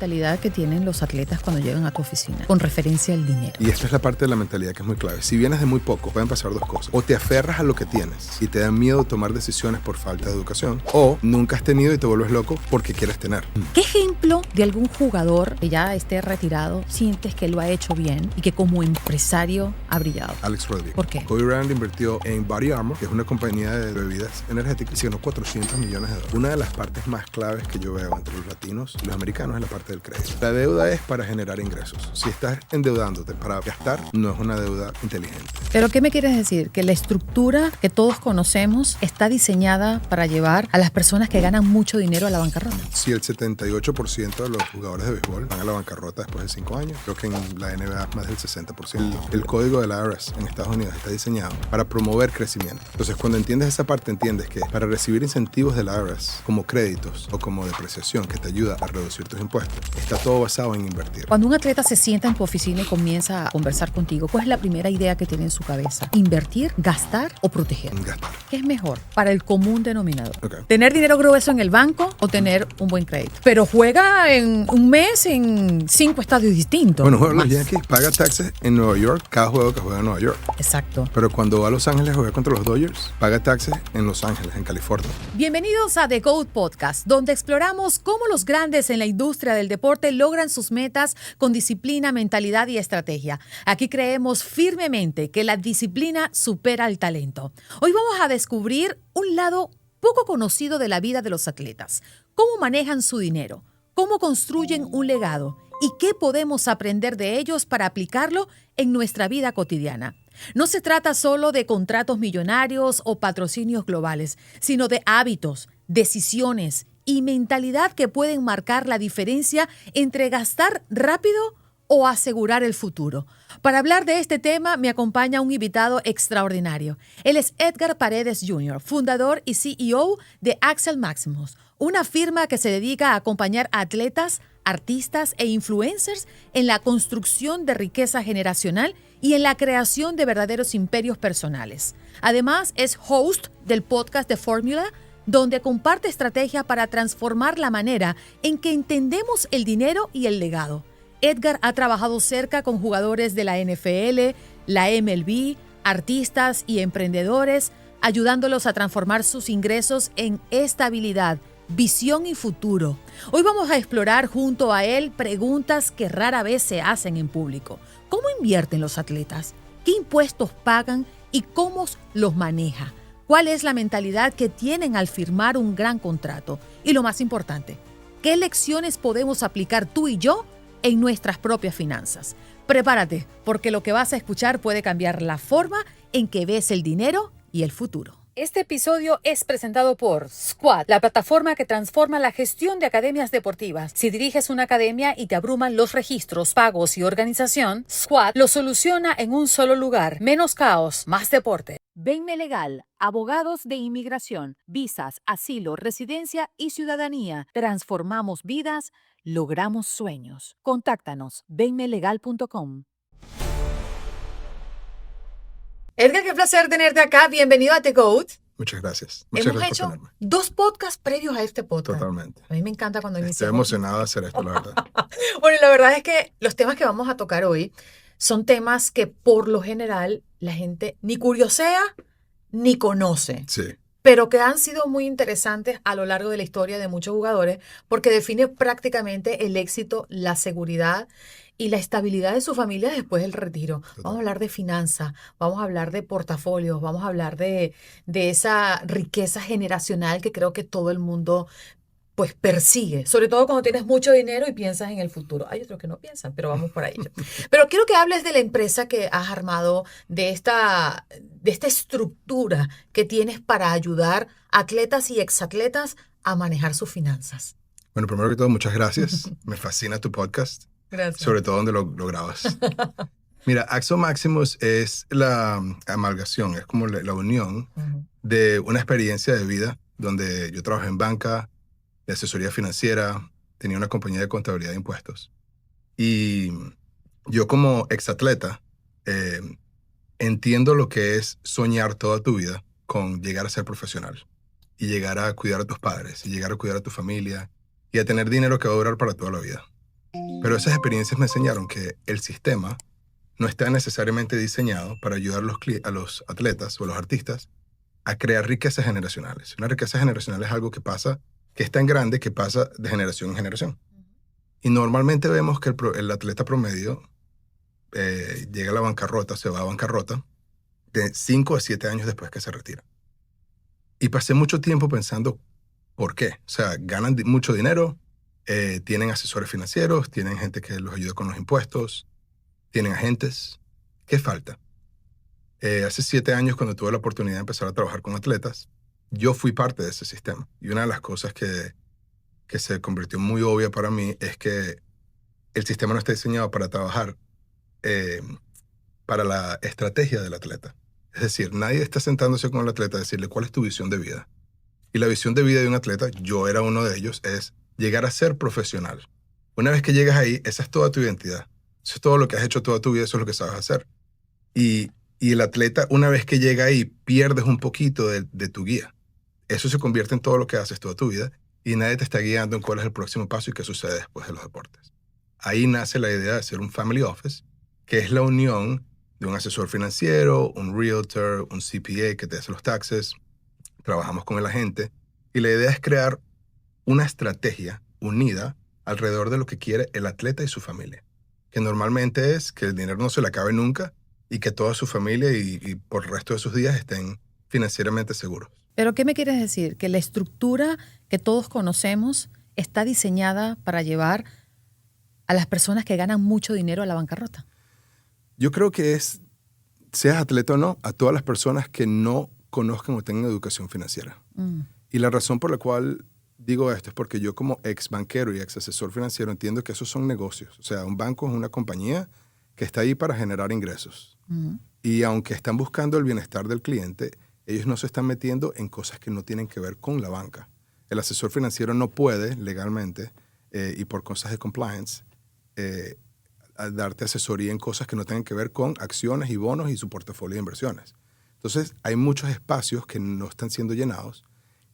mentalidad que tienen los atletas cuando llegan a tu oficina con referencia al dinero? Y esta es la parte de la mentalidad que es muy clave. Si vienes de muy poco, pueden pasar dos cosas. O te aferras a lo que tienes y te da miedo tomar decisiones por falta de educación, o nunca has tenido y te vuelves loco porque quieres tener. ¿Qué ejemplo de algún jugador que ya esté retirado sientes que lo ha hecho bien y que como empresario ha brillado? Alex Rodríguez. ¿Por qué? Kobe Bryant invirtió en Body Armor, que es una compañía de bebidas energéticas, y se ganó $400 millones. Una de las partes más claves que yo veo entre los latinos y los americanos es la parte del crédito. La deuda es para generar ingresos. Si estás endeudándote para gastar, no es una deuda inteligente. ¿Pero qué me quieres decir? Que la estructura que todos conocemos está diseñada para llevar a las personas que ganan mucho dinero a la bancarrota. Si el 78% de los jugadores de béisbol van a la bancarrota después de 5 años, creo que en la NBA más del 60%. El código del IRS en Estados Unidos está diseñado para promover crecimiento. Entonces, cuando entiendes esa parte, entiendes que para recibir incentivos del IRS, como créditos o como depreciación que te ayuda a reducir tus impuestos, está todo basado en invertir. Cuando un atleta se sienta en tu oficina y comienza a conversar contigo, ¿cuál es la primera idea que tiene en su cabeza? ¿Invertir, gastar o proteger? Gastar. ¿Qué es mejor para el común denominador? Okay. ¿Tener dinero grueso en el banco o tener un buen crédito? Pero juega en un mes en 5 estadios distintos. Bueno, juegan los Yankees, paga taxes en Nueva York cada juego que juega en Nueva York. Exacto. Pero cuando va a Los Ángeles a jugar contra los Dodgers, paga taxes en Los Ángeles, en California. Bienvenidos a The GOAT Podcast, donde exploramos cómo los grandes en la industria del deporte logran sus metas con disciplina, mentalidad y estrategia. Aquí creemos firmemente que la disciplina supera al talento. Hoy vamos a descubrir un lado poco conocido de la vida de los atletas. Cómo manejan su dinero, cómo construyen un legado y qué podemos aprender de ellos para aplicarlo en nuestra vida cotidiana. No se trata solo de contratos millonarios o patrocinios globales, sino de hábitos, decisiones y mentalidad que pueden marcar la diferencia entre gastar rápido o asegurar el futuro. Para hablar de este tema me acompaña un invitado extraordinario. Él es Edgar Paredes Jr., fundador y CEO de Accel Maximus, una firma que se dedica a acompañar a atletas, artistas e influencers en la construcción de riqueza generacional y en la creación de verdaderos imperios personales. Además, es host del podcast The Formula, donde comparte estrategia para transformar la manera en que entendemos el dinero y el legado. Edgar ha trabajado cerca con jugadores de la NFL, la MLB, artistas y emprendedores, ayudándolos a transformar sus ingresos en estabilidad, visión y futuro. Hoy vamos a explorar junto a él preguntas que rara vez se hacen en público. ¿Cómo invierten los atletas? ¿Qué impuestos pagan y cómo los maneja? ¿Cuál es la mentalidad que tienen al firmar un gran contrato? Y lo más importante, ¿qué lecciones podemos aplicar tú y yo en nuestras propias finanzas? Prepárate, porque lo que vas a escuchar puede cambiar la forma en que ves el dinero y el futuro. Este episodio es presentado por Squad, la plataforma que transforma la gestión de academias deportivas. Si diriges una academia y te abruman los registros, pagos y organización, Squad lo soluciona en un solo lugar. Menos caos, más deporte. Venme Legal, abogados de inmigración, visas, asilo, residencia y ciudadanía. Transformamos vidas, logramos sueños. Contáctanos, venmelegal.com. Edgar, qué placer tenerte acá. Bienvenido a The GOAT. Muchas gracias. Hemos hecho 2 podcasts previos a este podcast. Totalmente. A mí me encanta cuando iniciamos. Estoy emocionado de hacer esto, la verdad. Bueno, la verdad es que los temas que vamos a tocar hoy son temas que por lo general la gente ni curiosea ni conoce. Sí. Pero que han sido muy interesantes a lo largo de la historia de muchos jugadores porque define prácticamente el éxito, la seguridad y la estabilidad de su familia después del retiro. Total. Vamos a hablar de finanzas, vamos a hablar de portafolios, vamos a hablar de esa riqueza generacional que creo que todo el mundo pues persigue, sobre todo cuando tienes mucho dinero y piensas en el futuro. Hay otros que no piensan, pero vamos por ahí. Pero quiero que hables de la empresa que has armado, de esta estructura que tienes para ayudar a atletas y exatletas a manejar sus finanzas. Bueno, primero que todo, muchas gracias. Me fascina tu podcast. Gracias. Sobre todo donde lo grabas. Mira, Accel Maximus es la amalgación, es como la unión de una experiencia de vida donde yo trabajé en banca, de asesoría financiera, tenía una compañía de contabilidad de impuestos. Y yo como exatleta entiendo lo que es soñar toda tu vida con llegar a ser profesional y llegar a cuidar a tus padres y llegar a cuidar a tu familia y a tener dinero que va a durar para toda la vida. Pero esas experiencias me enseñaron que el sistema no está necesariamente diseñado para ayudar a los atletas o a los artistas a crear riquezas generacionales. Una riqueza generacional es algo que es tan grande que pasa de generación en generación. Y normalmente vemos que el atleta promedio llega a la bancarrota, se va a bancarrota, de 5 a 7 años después que se retira. Y pasé mucho tiempo pensando, ¿por qué? O sea, ganan mucho dinero, tienen asesores financieros, tienen gente que los ayuda con los impuestos, tienen agentes. ¿Qué falta? Hace 7 años, cuando tuve la oportunidad de empezar a trabajar con atletas, yo fui parte de ese sistema. Y una de las cosas que se convirtió muy obvia para mí es que el sistema no está diseñado para trabajar para la estrategia del atleta. Es decir, nadie está sentándose con el atleta a decirle cuál es tu visión de vida. Y la visión de vida de un atleta, yo era uno de ellos, es llegar a ser profesional. Una vez que llegas ahí, esa es toda tu identidad. Eso es todo lo que has hecho toda tu vida, eso es lo que sabes hacer. Y el atleta, una vez que llega ahí, pierdes un poquito de tu guía. Eso se convierte en todo lo que haces toda tu vida y nadie te está guiando en cuál es el próximo paso y qué sucede después de los deportes. Ahí nace la idea de hacer un family office, que es la unión de un asesor financiero, un realtor, un CPA que te hace los taxes. Trabajamos con el agente y la idea es crear una estrategia unida alrededor de lo que quiere el atleta y su familia, que normalmente es que el dinero no se le acabe nunca y que toda su familia y por el resto de sus días estén financieramente seguros. ¿Pero qué me quieres decir? Que la estructura que todos conocemos está diseñada para llevar a las personas que ganan mucho dinero a la bancarrota. Yo creo que seas atleta o no, a todas las personas que no conozcan o tengan educación financiera. Y la razón por la cual digo esto es porque yo como ex banquero y ex asesor financiero entiendo que esos son negocios. O sea, un banco es una compañía que está ahí para generar ingresos. Y aunque están buscando el bienestar del cliente, ellos no se están metiendo en cosas que no tienen que ver con la banca. El asesor financiero no puede legalmente y por cosas de compliance darte asesoría en cosas que no tengan que ver con acciones y bonos y su portafolio de inversiones. Entonces, hay muchos espacios que no están siendo llenados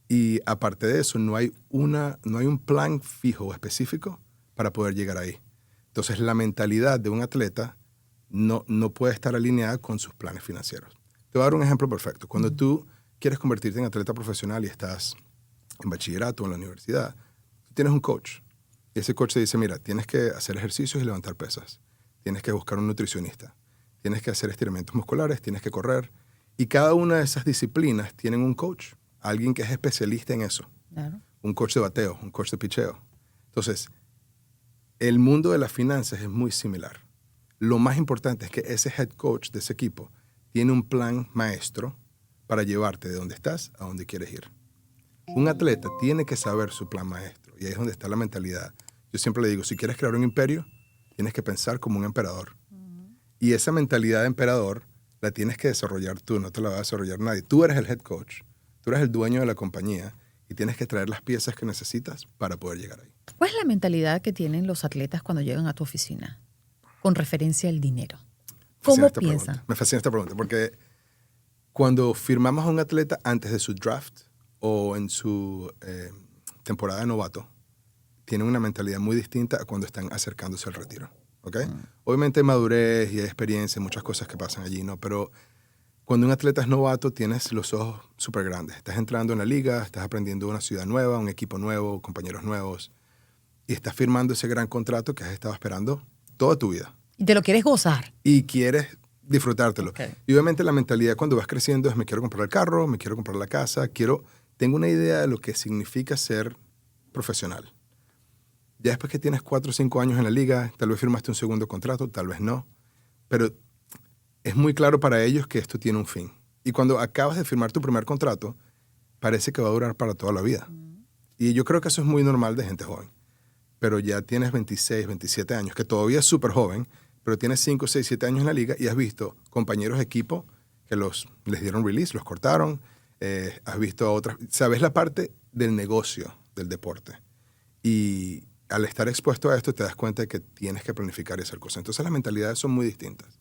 y aparte de eso, no hay un plan fijo o específico para poder llegar ahí. Entonces, la mentalidad de un atleta no puede estar alineada con sus planes financieros. Te voy a dar un ejemplo perfecto. Cuando tú quieres convertirte en atleta profesional y estás en bachillerato o en la universidad, tú tienes un coach. Y ese coach te dice, mira, tienes que hacer ejercicios y levantar pesas. Tienes que buscar un nutricionista. Tienes que hacer estiramientos musculares, tienes que correr. Y cada una de esas disciplinas tienen un coach, alguien que es especialista en eso. Claro. Un coach de bateo, un coach de picheo. Entonces, el mundo de las finanzas es muy similar. Lo más importante es que ese head coach de ese equipo tiene un plan maestro para llevarte de donde estás a donde quieres ir. Un atleta tiene que saber su plan maestro y ahí es donde está la mentalidad. Yo siempre le digo, si quieres crear un imperio, tienes que pensar como un emperador. Y esa mentalidad de emperador la tienes que desarrollar tú, no te la va a desarrollar nadie. Tú eres el head coach, tú eres el dueño de la compañía y tienes que traer las piezas que necesitas para poder llegar ahí. ¿Cuál es la mentalidad que tienen los atletas cuando llegan a tu oficina con referencia al dinero? ¿Cómo piensan? Me fascina esta pregunta porque cuando firmamos a un atleta antes de su draft o en su temporada de novato, tienen una mentalidad muy distinta a cuando están acercándose al retiro. ¿Okay? Obviamente hay madurez y hay experiencia, muchas cosas que pasan allí, ¿no? Pero cuando un atleta es novato, tienes los ojos súper grandes. Estás entrando en la liga, estás aprendiendo una ciudad nueva, un equipo nuevo, compañeros nuevos, y estás firmando ese gran contrato que has estado esperando toda tu vida. Y te lo quieres gozar. Y quieres disfrutártelo. Okay. Y obviamente la mentalidad cuando vas creciendo es me quiero comprar el carro, me quiero comprar la casa, tengo una idea de lo que significa ser profesional. Ya después que tienes 4 o 5 años en la liga, tal vez firmaste un segundo contrato, tal vez no. Pero es muy claro para ellos que esto tiene un fin. Y cuando acabas de firmar tu primer contrato, parece que va a durar para toda la vida. Y yo creo que eso es muy normal de gente joven. Pero ya tienes 26, 27 años, que todavía es súper joven, pero tienes 5, 6, 7 años en la liga y has visto compañeros de equipo que les dieron release, los cortaron. Has visto a otras. Sabes la parte del negocio del deporte. Y al estar expuesto a esto te das cuenta de que tienes que planificar y hacer cosas. Entonces las mentalidades son muy distintas.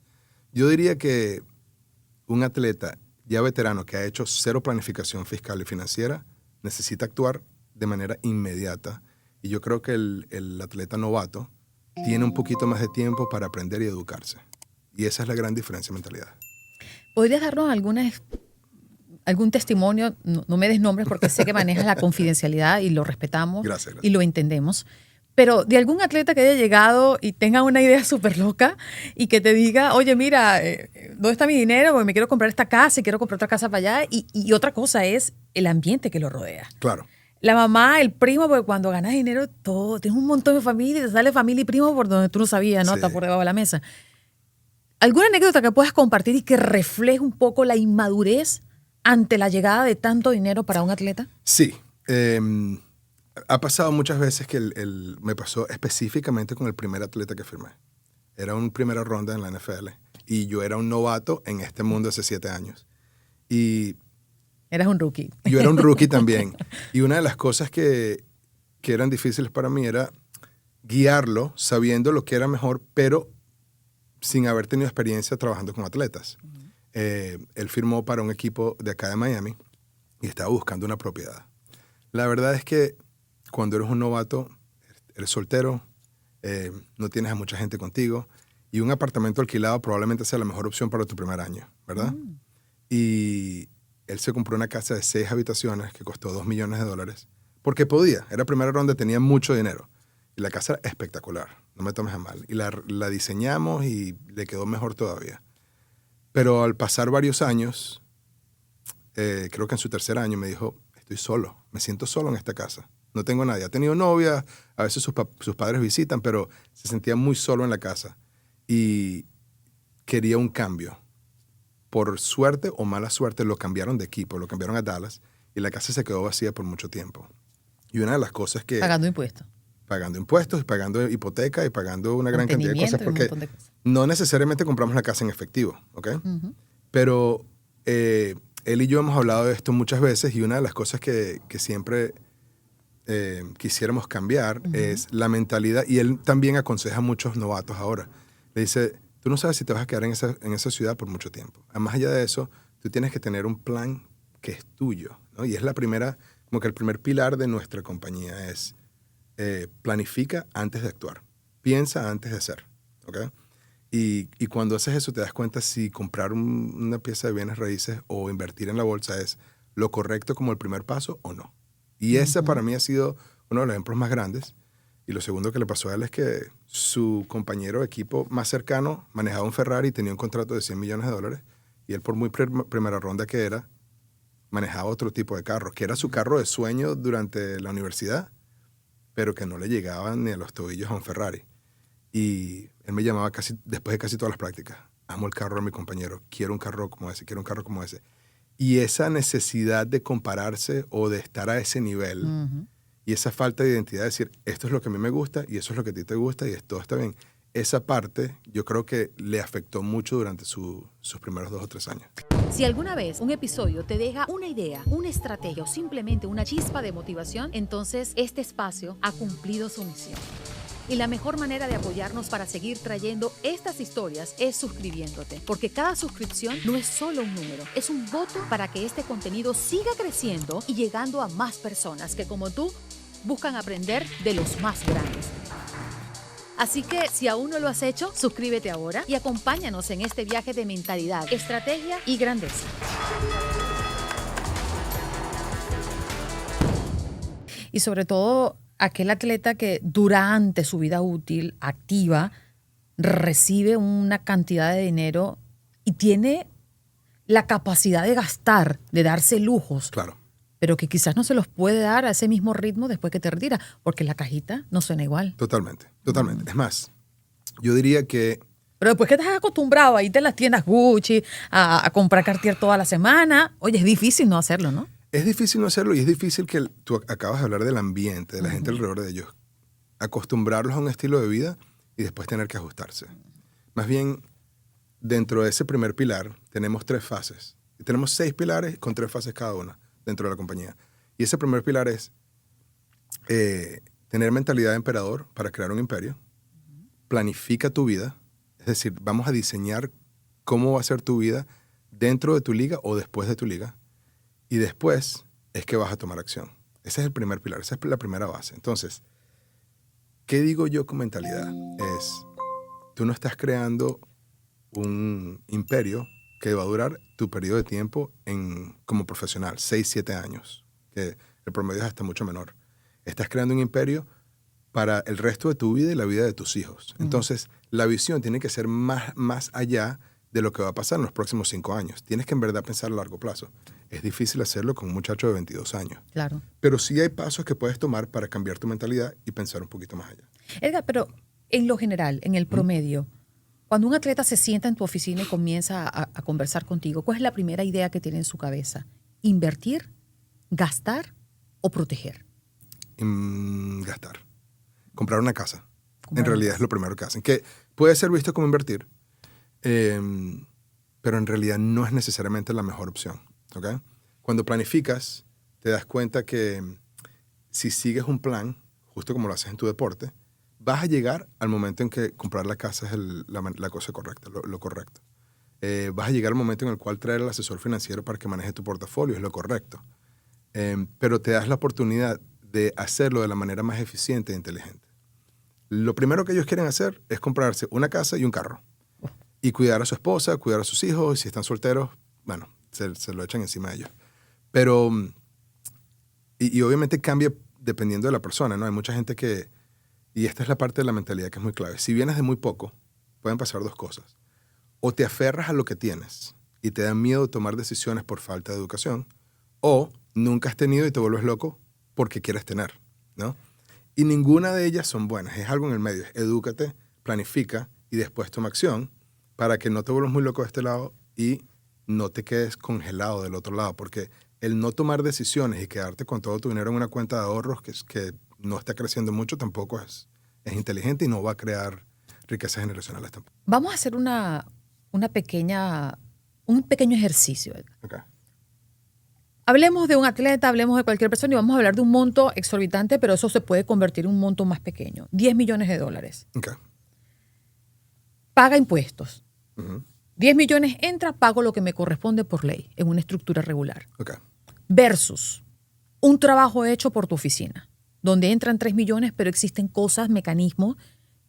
Yo diría que un atleta ya veterano que ha hecho 0 planificación fiscal y financiera necesita actuar de manera inmediata. Y yo creo que el atleta novato tiene un poquito más de tiempo para aprender y educarse. Y esa es la gran diferencia de mentalidad. ¿Podrías darnos algún testimonio? No me des nombres porque sé que manejas la confidencialidad y lo respetamos. Gracias. Y lo entendemos. Pero de algún atleta que haya llegado y tenga una idea súper loca y que te diga, oye, mira, ¿dónde está mi dinero? Porque me quiero comprar esta casa y quiero comprar otra casa para allá. Y otra cosa es el ambiente que lo rodea. Claro. La mamá, el primo, porque cuando ganas dinero, todo, tienes un montón de familia, te sale familia y primo por donde tú no sabías, ¿no? Sí. Está por debajo de la mesa. ¿Alguna anécdota que puedas compartir y que refleje un poco la inmadurez ante la llegada de tanto dinero para un atleta? Sí. Ha pasado muchas veces que me pasó específicamente con el primer atleta que firmé. Era una primera ronda en la NFL y yo era un novato en este mundo hace 7 años. Y eras un rookie. Yo era un rookie también. Y una de las cosas que eran difíciles para mí era guiarlo sabiendo lo que era mejor, pero sin haber tenido experiencia trabajando con atletas. Él firmó para un equipo de acá de Miami y estaba buscando una propiedad. La verdad es que cuando eres un novato, eres soltero, no tienes a mucha gente contigo y un apartamento alquilado probablemente sea la mejor opción para tu primer año, ¿verdad? Y él se compró una casa de 6 habitaciones que costó $2 millones porque podía. Era primera ronda, tenía mucho dinero. Y la casa era espectacular, no me tomes a mal. Y la diseñamos y le quedó mejor todavía. Pero al pasar varios años, creo que en su tercer año me dijo, estoy solo, me siento solo en esta casa. No tengo nadie. Ha tenido novia, a veces sus padres visitan, pero se sentía muy solo en la casa. Y quería un cambio. Por suerte o mala suerte, lo cambiaron de equipo, lo cambiaron a Dallas y la casa se quedó vacía por mucho tiempo. Y una de las cosas que... Pagando impuestos. Pagando impuestos, pagando hipoteca y pagando una gran cantidad de cosas porque no necesariamente compramos la casa en efectivo, ¿ok? Pero él y yo hemos hablado de esto muchas veces y una de las cosas que siempre quisiéramos cambiar es la mentalidad. Y él también aconseja a muchos novatos ahora. Le dice, tú no sabes si te vas a quedar en esa ciudad por mucho tiempo. Más allá de eso, tú tienes que tener un plan que es tuyo, ¿no? Y es como que el primer pilar de nuestra compañía es planifica antes de actuar. Piensa antes de hacer, ¿ok? Y cuando haces eso te das cuenta si comprar una pieza de bienes raíces o invertir en la bolsa es lo correcto como el primer paso o no. Y ese para mí ha sido uno de los ejemplos más grandes. Y lo segundo que le pasó a él es que su compañero de equipo más cercano manejaba un Ferrari y tenía un contrato de $100 millones. Y él, por muy primera ronda que era, manejaba otro tipo de carro, que era su carro de sueño durante la universidad, pero que no le llegaban ni a los tobillos a un Ferrari. Y él me llamaba después de casi todas las prácticas. Amo el carro de mi compañero. Quiero un carro como ese, quiero un carro como ese. Y esa necesidad de compararse o de estar a ese nivel y esa falta de identidad, de decir, esto es lo que a mí me gusta y eso es lo que a ti te gusta y todo está bien. Esa parte yo creo que le afectó mucho durante sus primeros 2 o 3 años. Si alguna vez un episodio te deja una idea, una estrategia o simplemente una chispa de motivación, entonces este espacio ha cumplido su misión. Y la mejor manera de apoyarnos para seguir trayendo estas historias es suscribiéndote, porque cada suscripción no es solo un número, es un voto para que este contenido siga creciendo y llegando a más personas que, como tú, buscan aprender de los más grandes. Así que, si aún no lo has hecho, suscríbete ahora y acompáñanos en este viaje de mentalidad, estrategia y grandeza. Y sobre todo, aquel atleta que durante su vida útil, activa, recibe una cantidad de dinero y tiene la capacidad de gastar, de darse lujos. Claro. Pero que quizás no se los puede dar a ese mismo ritmo después que te retira, porque la cajita no suena igual. Totalmente. Es más, yo diría que... Pero después que estás acostumbrado a irte a las tiendas Gucci, a comprar Cartier toda la semana, oye, es difícil no hacerlo, ¿no? Es difícil no hacerlo y es difícil que tú acabas de hablar del ambiente, de la gente alrededor de ellos. Acostumbrarlos a un estilo de vida y después tener que ajustarse. Más bien, dentro de ese primer pilar tenemos 3 fases. Y tenemos 6 pilares con 3 fases cada una dentro de la compañía. Y ese primer pilar es tener mentalidad de emperador para crear un imperio. Planifica tu vida. Es decir, vamos a diseñar cómo va a ser tu vida dentro de tu liga o después de tu liga. Y después es que vas a tomar acción. Ese es el primer pilar, esa es la primera base. Entonces, ¿Qué digo yo con mentalidad? Tú no estás creando un imperio que va a durar tu periodo de tiempo como profesional, 6, 7 años, que el promedio es hasta mucho menor. Estás creando un imperio para el resto de tu vida y la vida de tus hijos. Entonces, la visión tiene que ser más allá de lo que va a pasar en los próximos 5 años. Tienes que en verdad pensar a largo plazo. Es difícil hacerlo con un muchacho de 22 años. Claro. Pero sí hay pasos que puedes tomar para cambiar tu mentalidad y pensar un poquito más allá. Edgar, pero en lo general, en el promedio, cuando un atleta se sienta en tu oficina y comienza a conversar contigo, ¿cuál es la primera idea que tiene en su cabeza? ¿Invertir, gastar o proteger? Gastar. Comprar una casa. En realidad es lo primero que hacen. Que puede ser visto como invertir, pero en realidad no es necesariamente la mejor opción. ¿Okay? Cuando planificas, te das cuenta que si sigues un plan, justo como lo haces en tu deporte, vas a llegar al momento en que comprar la casa es la cosa correcta, lo correcto. Vas a llegar al momento en el cual traer al asesor financiero para que maneje tu portafolio, es lo correcto. Pero te das la oportunidad de hacerlo de la manera más eficiente e inteligente. Lo primero que ellos quieren hacer es comprarse una casa y un carro. Y cuidar a su esposa, cuidar a sus hijos. Si están solteros, bueno, se lo echan encima de ellos. Pero, y obviamente cambia dependiendo de la persona, ¿no? Hay mucha gente que, y esta es la parte de la mentalidad que es muy clave. Si vienes de muy poco, pueden pasar dos cosas. O te aferras a lo que tienes y te da miedo tomar decisiones por falta de educación, o nunca has tenido y te vuelves loco porque quieres tener, ¿no? Y ninguna de ellas son buenas. Es algo en el medio. Edúcate, planifica y después toma acción para que no te vuelvas muy loco de este lado y no te quedes congelado del otro lado. Porque el no tomar decisiones y quedarte con todo tu dinero en una cuenta de ahorros que no está creciendo mucho tampoco es inteligente y no va a crear riquezas generacionales tampoco. Vamos a hacer un pequeño ejercicio. Okay. Hablemos de un atleta, hablemos de cualquier persona y vamos a hablar de un monto exorbitante, pero eso se puede convertir en un monto más pequeño. $10 millones. Okay. Paga impuestos. Uh-huh. 10 millones entra, pago lo que me corresponde por ley en una estructura regular. Okay. Versus un trabajo hecho por tu oficina, donde entran 3 millones, pero existen cosas, mecanismos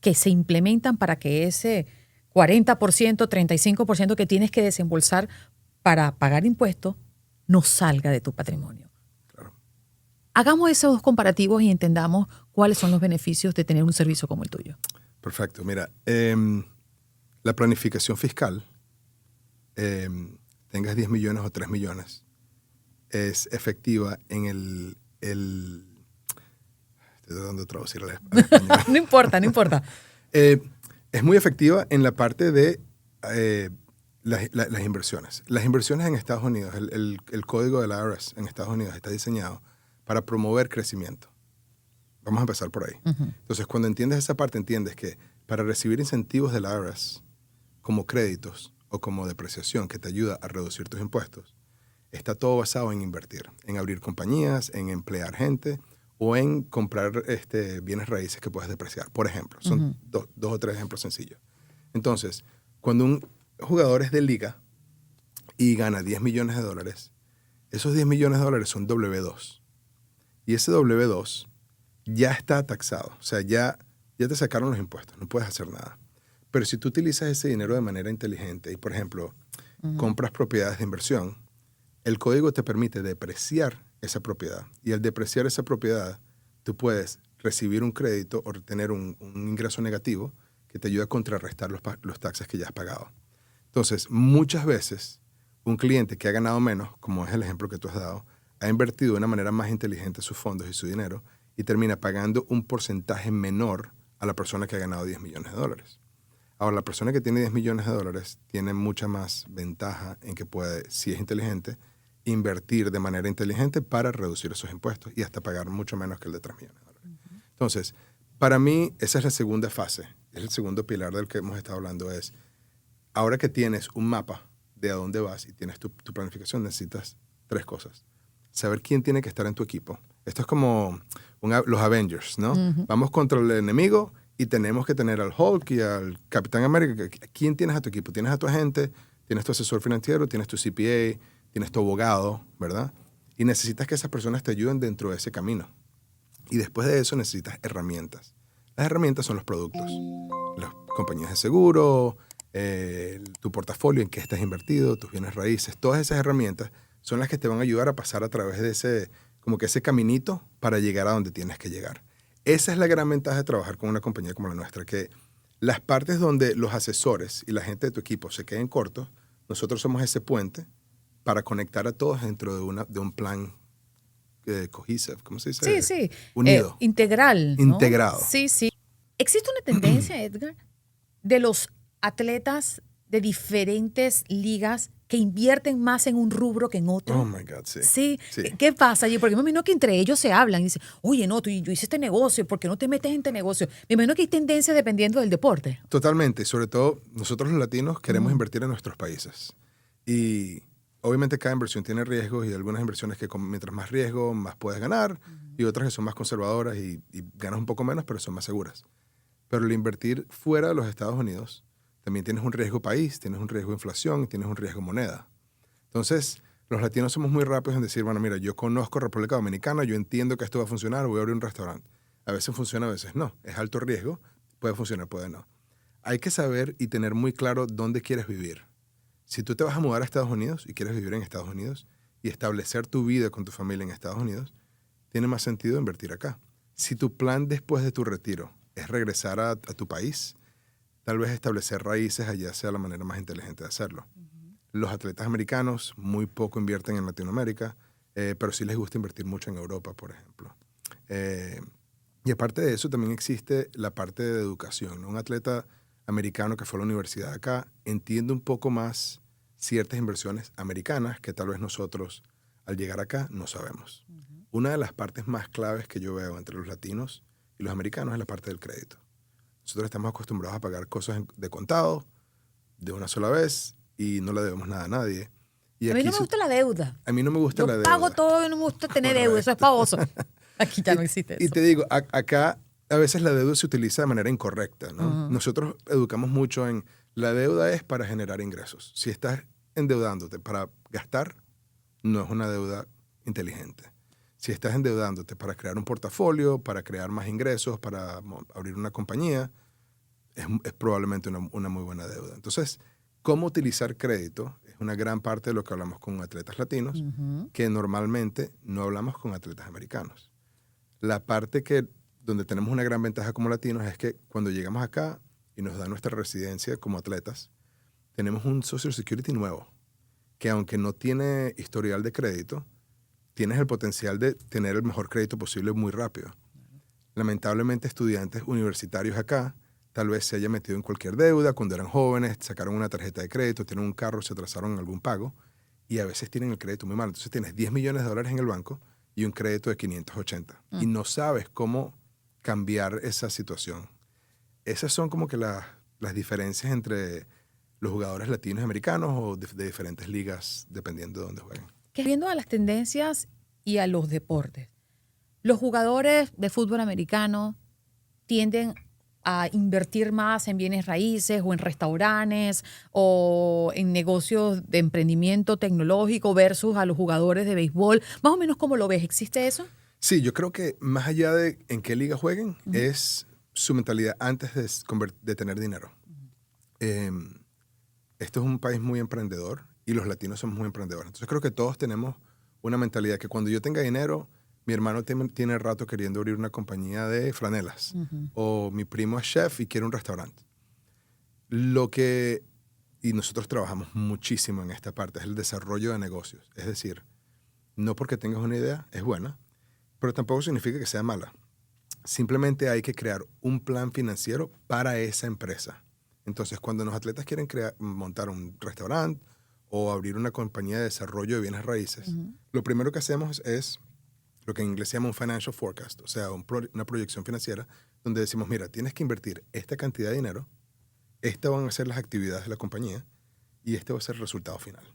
que se implementan para que ese 40%, 35% que tienes que desembolsar para pagar impuestos no salga de tu patrimonio. Claro. Hagamos esos dos comparativos y entendamos cuáles son los beneficios de tener un servicio como el tuyo. Perfecto. Mira, la planificación fiscal, tengas 10 millones o 3 millones, es efectiva en estoy tratando de traducir al español. No importa. Es muy efectiva en la parte de las inversiones. Las inversiones en Estados Unidos, el código del IRS en Estados Unidos está diseñado para promover crecimiento. Vamos a empezar por ahí. Uh-huh. Entonces, cuando entiendes esa parte, entiendes que para recibir incentivos del IRS, como créditos o como depreciación que te ayuda a reducir tus impuestos, está todo basado en invertir, en abrir compañías, en emplear gente o en comprar bienes raíces que puedes depreciar. Por ejemplo, son dos o tres ejemplos sencillos. Entonces, cuando un jugador es de liga y gana $10 millones, esos $10 millones son W2. Y ese W2 ya está taxado. O sea, ya te sacaron los impuestos, no puedes hacer nada. Pero si tú utilizas ese dinero de manera inteligente y, por ejemplo, compras propiedades de inversión, el código te permite depreciar esa propiedad. Y al depreciar esa propiedad, tú puedes recibir un crédito o tener un ingreso negativo que te ayuda a contrarrestar los taxes que ya has pagado. Entonces, muchas veces, un cliente que ha ganado menos, como es el ejemplo que tú has dado, ha invertido de una manera más inteligente sus fondos y su dinero y termina pagando un porcentaje menor a la persona que ha ganado $10 millones. Ahora, la persona que tiene $10 millones tiene mucha más ventaja en que puede, si es inteligente, invertir de manera inteligente para reducir esos impuestos y hasta pagar mucho menos que el de $3 millones. Uh-huh. Entonces, para mí, esa es la segunda fase, es el segundo pilar del que hemos estado hablando, es ahora que tienes un mapa de a dónde vas y tienes tu planificación, necesitas 3 cosas. Saber quién tiene que estar en tu equipo. Esto es como los Avengers, ¿no? Uh-huh. Vamos contra el enemigo y tenemos que tener al Hulk y al Capitán América. ¿Quién tienes a tu equipo? Tienes a tu agente, tienes tu asesor financiero, tienes tu CPA, tienes tu abogado, ¿verdad? Y necesitas que esas personas te ayuden dentro de ese camino. Y después de eso necesitas herramientas. Las herramientas son los productos, las compañías de seguro, tu portafolio, en qué estás invertido, tus bienes raíces. Todas esas herramientas son las que te van a ayudar a pasar a través de ese caminito para llegar a donde tienes que llegar. Esa es la gran ventaja de trabajar con una compañía como la nuestra, que las partes donde los asesores y la gente de tu equipo se queden cortos, nosotros somos ese puente para conectar a todos dentro de un plan cohesive, ¿cómo se dice? Sí. Unido. Integral, ¿no? Integrado. Sí. Existe una tendencia, Edgar, de los atletas de diferentes ligas que invierten más en un rubro que en otro. Oh, my God, sí. Sí. Sí. ¿Qué pasa allí? Porque me imagino que entre ellos se hablan y dicen, oye, no, yo hice este negocio, ¿por qué no te metes en este negocio? Me imagino que hay tendencias dependiendo del deporte. Totalmente. Sobre todo, nosotros los latinos queremos invertir en nuestros países. Y obviamente cada inversión tiene riesgos y algunas inversiones que mientras más riesgo, más puedes ganar, y otras que son más conservadoras y ganas un poco menos, pero son más seguras. Pero el invertir fuera de los Estados Unidos, también tienes un riesgo país, tienes un riesgo inflación, tienes un riesgo moneda. Entonces, los latinos somos muy rápidos en decir, bueno, mira, yo conozco República Dominicana, yo entiendo que esto va a funcionar, voy a abrir un restaurante. A veces funciona, a veces no. Es alto riesgo, puede funcionar, puede no. Hay que saber y tener muy claro dónde quieres vivir. Si tú te vas a mudar a Estados Unidos y quieres vivir en Estados Unidos y establecer tu vida con tu familia en Estados Unidos, tiene más sentido invertir acá. Si tu plan después de tu retiro es regresar a tu país, tal vez establecer raíces allá sea la manera más inteligente de hacerlo. Los atletas americanos muy poco invierten en Latinoamérica, pero sí les gusta invertir mucho en Europa, por ejemplo. Y aparte de eso, también existe la parte de educación, ¿no? Un atleta americano que fue a la universidad acá entiende un poco más ciertas inversiones americanas que tal vez nosotros, al llegar acá, no sabemos. Una de las partes más claves que yo veo entre los latinos y los americanos es la parte del crédito. Nosotros estamos acostumbrados a pagar cosas de contado, de una sola vez, y no le debemos nada a nadie. Y A mí no me gusta la deuda. A mí no me gusta la deuda. Yo pago todo y no me gusta tener deuda. Eso es pavoso. Aquí ya no existe eso. Y te digo, acá a veces la deuda se utiliza de manera incorrecta, ¿no? Nosotros educamos mucho en la deuda es para generar ingresos. Si estás endeudándote para gastar, no es una deuda inteligente. Si estás endeudándote para crear un portafolio, para crear más ingresos, para abrir una compañía, es probablemente una muy buena deuda. Entonces, cómo utilizar crédito es una gran parte de lo que hablamos con atletas latinos, que normalmente no hablamos con atletas americanos. La parte donde tenemos una gran ventaja como latinos es que cuando llegamos acá y nos dan nuestra residencia como atletas, tenemos un Social Security nuevo, que aunque no tiene historial de crédito, tienes el potencial de tener el mejor crédito posible muy rápido. Lamentablemente, estudiantes universitarios acá tal vez se hayan metido en cualquier deuda cuando eran jóvenes, sacaron una tarjeta de crédito, tienen un carro, se atrasaron en algún pago y a veces tienen el crédito muy mal. Entonces tienes $10 millones en el banco y un crédito de 580 y no sabes cómo cambiar esa situación. Esas son como que las diferencias entre los jugadores latinos y americanos o de diferentes ligas dependiendo de dónde jueguen. Viendo a las tendencias y a los deportes, los jugadores de fútbol americano tienden a invertir más en bienes raíces o en restaurantes o en negocios de emprendimiento tecnológico versus a los jugadores de béisbol. Más o menos, ¿cómo lo ves? ¿Existe eso? Sí, yo creo que más allá de en qué liga jueguen, es su mentalidad antes de tener dinero. Esto es un país muy emprendedor y los latinos somos muy emprendedores. Entonces creo que todos tenemos una mentalidad que cuando yo tenga dinero, mi hermano tiene rato queriendo abrir una compañía de franelas o mi primo es chef y quiere un restaurante. Y nosotros trabajamos muchísimo en esta parte, es el desarrollo de negocios. Es decir, no porque tengas una idea es buena, pero tampoco significa que sea mala. Simplemente hay que crear un plan financiero para esa empresa. Entonces, cuando los atletas quieren montar un restaurante o abrir una compañía de desarrollo de bienes raíces, lo primero que hacemos es lo que en inglés se llama un financial forecast, o sea, una proyección financiera, donde decimos, mira, tienes que invertir esta cantidad de dinero, estas van a ser las actividades de la compañía y este va a ser el resultado final.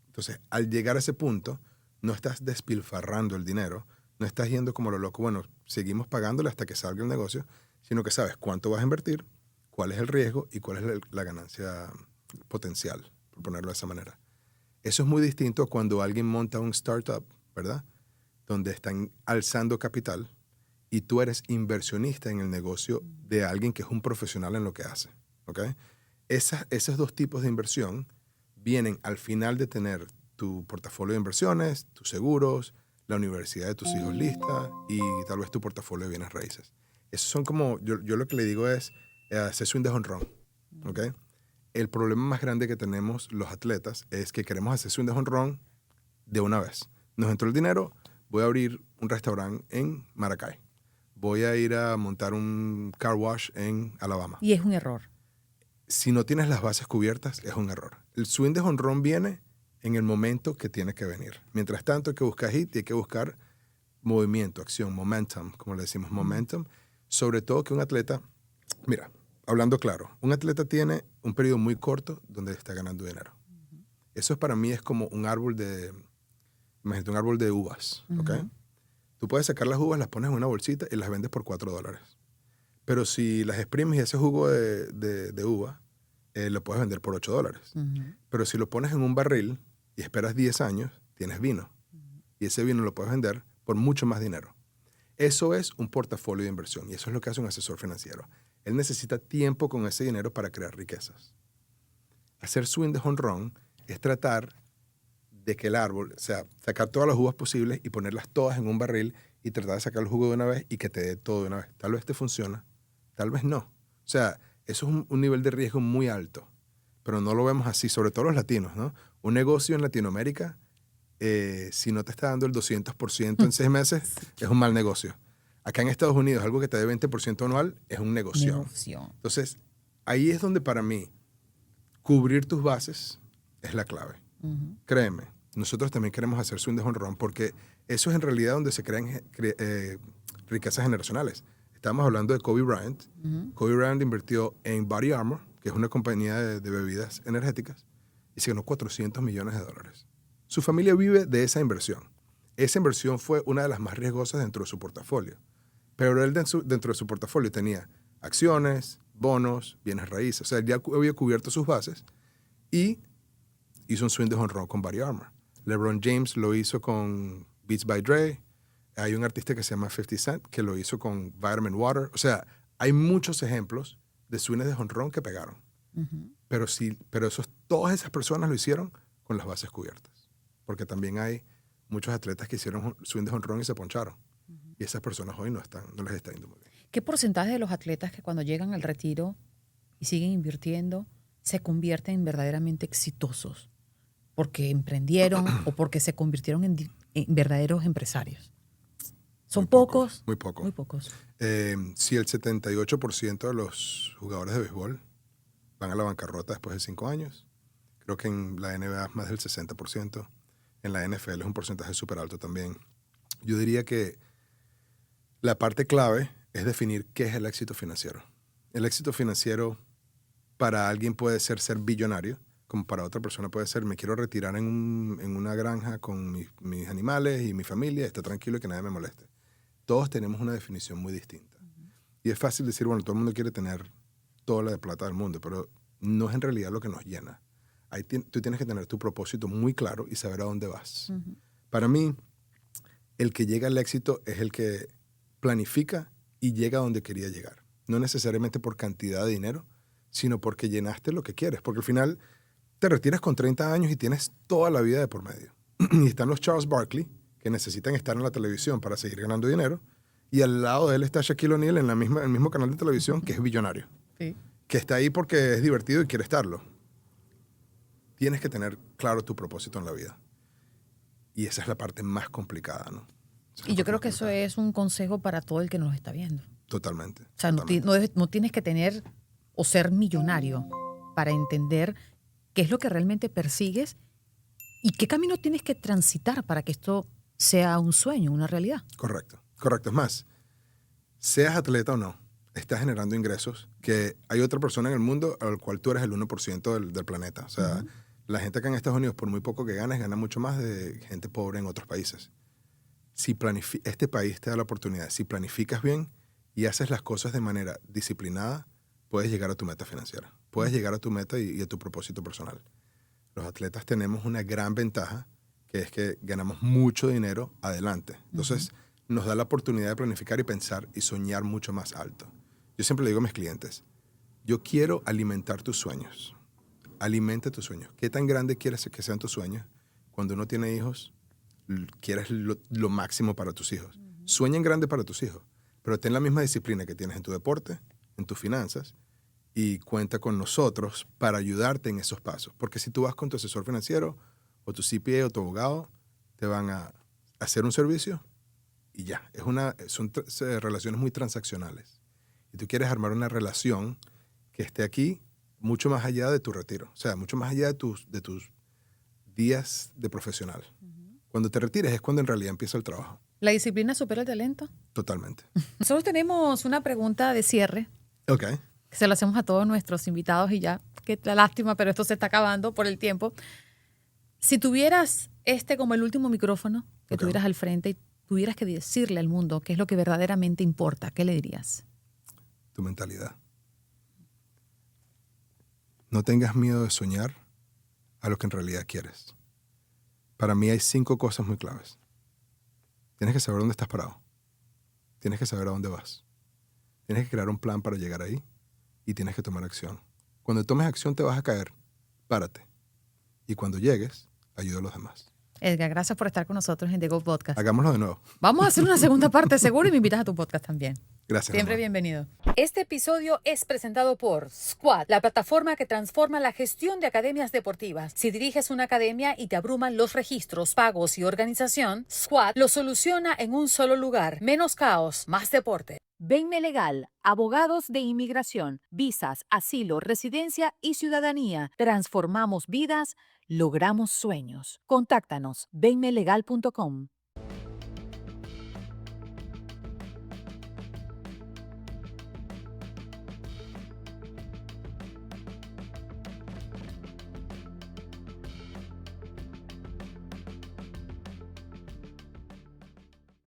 Entonces, al llegar a ese punto, no estás despilfarrando el dinero, no estás yendo como lo loco, bueno, seguimos pagándole hasta que salga el negocio, sino que sabes cuánto vas a invertir, cuál es el riesgo y cuál es la ganancia potencial, por ponerlo de esa manera. Eso es muy distinto cuando alguien monta un startup, ¿verdad? Donde están alzando capital y tú eres inversionista en el negocio de alguien que es un profesional en lo que hace. ¿Okay? Esos dos tipos de inversión vienen al final de tener tu portafolio de inversiones, tus seguros, la universidad de tus hijos lista y tal vez tu portafolio de bienes raíces. Esos son como, yo lo que le digo es hacer swing de jonrón. ¿Okay? El problema más grande que tenemos los atletas es que queremos hacer swing de jonrón de una vez. Nos entró el dinero, voy a abrir un restaurante en Maracay. Voy a ir a montar un car wash en Alabama. Y es un error. Si no tienes las bases cubiertas, es un error. El swing de jonrón viene en el momento que tiene que venir. Mientras tanto, hay que buscar hit y hay que buscar movimiento, acción, momentum, como le decimos, momentum. Sobre todo que un atleta, mira, hablando claro, un atleta tiene un periodo muy corto donde está ganando dinero. Eso para mí es como un árbol imagínate un árbol de uvas, ¿ok? Tú puedes sacar las uvas, las pones en una bolsita y las vendes por $4. Pero si las exprimes y ese jugo de uva, lo puedes vender por $8. Pero si lo pones en un barril y esperas 10 años, tienes vino. Y ese vino lo puedes vender por mucho más dinero. Eso es un portafolio de inversión y eso es lo que hace un asesor financiero. Él necesita tiempo con ese dinero para crear riquezas. Hacer swing de jonrón es tratar de que el árbol, o sea, sacar todas las uvas posibles y ponerlas todas en un barril y tratar de sacar el jugo de una vez y que te dé todo de una vez. Tal vez te funciona, tal vez no. O sea, eso es un nivel de riesgo muy alto, pero no lo vemos así, sobre todo los latinos, ¿no? Un negocio en Latinoamérica, si no te está dando el 200% en 6 meses, es un mal negocio. Acá en Estados Unidos, algo que te dé 20% anual es un negocio. Entonces, ahí es donde para mí cubrir tus bases es la clave. Créeme, nosotros también queremos hacer swing de jonrón porque eso es en realidad donde se crean riquezas generacionales. Estamos hablando de Kobe Bryant. Kobe Bryant invirtió en Body Armor, que es una compañía de bebidas energéticas, y se ganó $400 millones. Su familia vive de esa inversión. Esa inversión fue una de las más riesgosas dentro de su portafolio. Pero él dentro de su portafolio tenía acciones, bonos, bienes raíces. O sea, él ya había cubierto sus bases y hizo un swing de jonrón con Body Armor. LeBron James lo hizo con Beats by Dre. Hay un artista que se llama 50 Cent que lo hizo con Vitamin Water. O sea, hay muchos ejemplos de swings de jonrón que pegaron. Pero todas esas personas lo hicieron con las bases cubiertas. Porque también hay muchos atletas que hicieron swing de jonrón y se poncharon. Y esas personas hoy no les está yendo muy bien. ¿Qué porcentaje de los atletas que cuando llegan al retiro y siguen invirtiendo se convierten verdaderamente exitosos? Porque emprendieron o porque se convirtieron en verdaderos empresarios. ¿Son pocos? Muy pocos. Muy pocos. Si el 78% de los jugadores de béisbol van a la bancarrota después de 5 años, creo que en la NBA es más del 60%. En la NFL es un porcentaje súper alto también. Yo diría que la parte clave es definir qué es el éxito financiero. El éxito financiero para alguien puede ser billonario, como para otra persona puede ser, me quiero retirar en una granja con mis animales y mi familia, estar tranquilo y que nadie me moleste. Todos tenemos una definición muy distinta. Y es fácil decir, bueno, todo el mundo quiere tener toda la de plata del mundo, pero no es en realidad lo que nos llena. Tú tienes que tener tu propósito muy claro y saber a dónde vas. Para mí, el que llega al éxito es el que planifica y llega a donde quería llegar. No necesariamente por cantidad de dinero, sino porque llenaste lo que quieres. Porque al final te retiras con 30 años y tienes toda la vida de por medio. Y están los Charles Barkley, que necesitan estar en la televisión para seguir ganando dinero. Y al lado de él está Shaquille O'Neal en el mismo canal de televisión, que es billonario. Sí. Que está ahí porque es divertido y quiere estarlo. Tienes que tener claro tu propósito en la vida. Y esa es la parte más complicada, ¿no? Y yo creo que eso es un consejo para todo el que nos está viendo. Totalmente. O sea, no tienes que tener o ser millonario para entender qué es lo que realmente persigues y qué camino tienes que transitar para que esto sea un sueño, una realidad. Correcto. Es más, seas atleta o no, estás generando ingresos que hay otra persona en el mundo al cual tú eres el 1% del planeta. O sea, la gente acá en Estados Unidos, por muy poco que ganes, gana mucho más de gente pobre en otros países. Este país te da la oportunidad. Si planificas bien y haces las cosas de manera disciplinada, puedes llegar a tu meta financiera. Puedes llegar a tu meta y a tu propósito personal. Los atletas tenemos una gran ventaja, que es que ganamos mucho dinero adelante. Entonces, nos da la oportunidad de planificar y pensar y soñar mucho más alto. Yo siempre le digo a mis clientes, yo quiero alimentar tus sueños. Alimenta tus sueños. ¿Qué tan grande quieres que sean tus sueños? Cuando uno tiene hijos, quieres lo máximo para tus hijos. Sueña en grande para tus hijos, pero ten la misma disciplina que tienes en tu deporte, en tus finanzas, y cuenta con nosotros para ayudarte en esos pasos. Porque si tú vas con tu asesor financiero o tu CPA o tu abogado, te van a hacer un servicio y ya. Son relaciones muy transaccionales. Y tú quieres armar una relación que esté aquí mucho más allá de tu retiro. O sea, mucho más allá de tus días de profesional. Cuando te retires es cuando en realidad empieza el trabajo. ¿La disciplina supera el talento? Totalmente. Nosotros tenemos una pregunta de cierre. Ok. Que se lo hacemos a todos nuestros invitados y ya. Qué lástima, pero esto se está acabando por el tiempo. Si tuvieras como el último micrófono que tuvieras al frente y tuvieras que decirle al mundo qué es lo que verdaderamente importa, ¿qué le dirías? Tu mentalidad. No tengas miedo de soñar a lo que en realidad quieres. Para mí hay 5 cosas muy claves. Tienes que saber dónde estás parado. Tienes que saber a dónde vas. Tienes que crear un plan para llegar ahí y tienes que tomar acción. Cuando tomes acción te vas a caer. Párate. Y cuando llegues, ayuda a los demás. Edgar, gracias por estar con nosotros en The Go Podcast. Hagámoslo de nuevo. Vamos a hacer una segunda parte seguro y me invitas a tu podcast también. Gracias. Siempre amor. bienvenido. Este episodio es presentado por Squad, la plataforma que transforma la gestión de academias deportivas. Si diriges una academia y te abruman los registros, pagos y organización, Squad lo soluciona en un solo lugar. Menos caos, más deporte. Venme Legal, abogados de inmigración, visas, asilo, residencia y ciudadanía. Transformamos vidas, logramos sueños. Contáctanos, venmelegal.com.